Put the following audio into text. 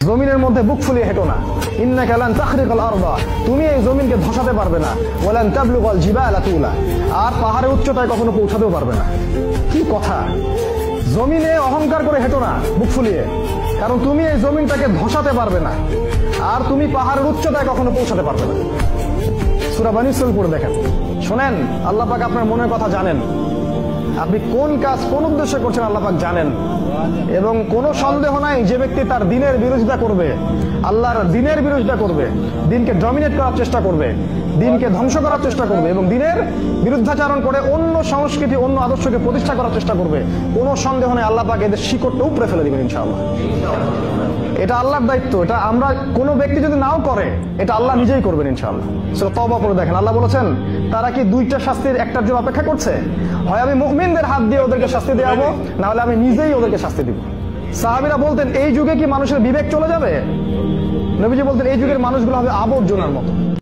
জমিনের মধ্যে বুক ফুলিয়ে হেঁটো না। ইন্নাকা লান তাখরিকাল আরদা, তুমি এই জমিনকে ধসাতে পারবে না। ওয়ালান তাবলুগাল জিবালা তুলা, আর পাহাড়ের উচ্চতায় কখনো পৌঁছাতেও পারবে না। কি কথা! জমিনে অহংকার করে হেঁটো না বুক ফুলিয়ে, কারণ তুমি এই জমিনটাকে ধসাতে পারবে না, আর তুমি পাহাড়ের উচ্চতায় কখনো পৌঁছাতে পারবে না। সূরা বনী ইসরাঈল পড়ে দেখেন, শোনেন, আল্লাহ পাক আপনার মনের কথা জানেন, আপনি কোন কাজ কোন উদ্দেশ্যে করছেন আল্লাহ পাক জানেন। এবং কোনো সন্দেহ নাই, যে ব্যক্তি তার দিনের বিরোধিতা করবে, আল্লাহর দিনের বিরোধিতা করবে, দিনকে ডমিনেট করার চেষ্টা করবে, দিনকে ধ্বংস করার চেষ্টা করবে এবং দিনের বিরুদ্ধাচারণ করে অন্য সংস্কৃতি অন্য আদর্শকে প্রতিষ্ঠা করার চেষ্টা করবে, কোনো সন্দেহ নেই আল্লাহ পাক এদের শিকড়টা উপড়ে ফেলে দিবেন ইনশাআল্লাহ। এটা আল্লাহর দায়িত্ব, এটা আমরা কোনো ব্যক্তি যদি নাও করে, এটা আল্লাহ নিজেই করবেন ইনশাআল্লাহ। সূরা তাওবা পড়ে দেখেন, আল্লাহ বলেছেন তারা কি দুইটা শাস্তির একটার জন্য অপেক্ষা করছে? হয় আমি মুমিনদের হাত দিয়ে ওদেরকে শাস্তি দেওয়াবো, না হলে আমি নিজেই ওদেরকে শাস্তি দিব। সাহাবীরা বলতেন এই যুগে কি মানুষের বিবেক চলে যাবে? নবীজি বলতেন এই যুগের মানুষগুলো হবে আবর্জনার মতো।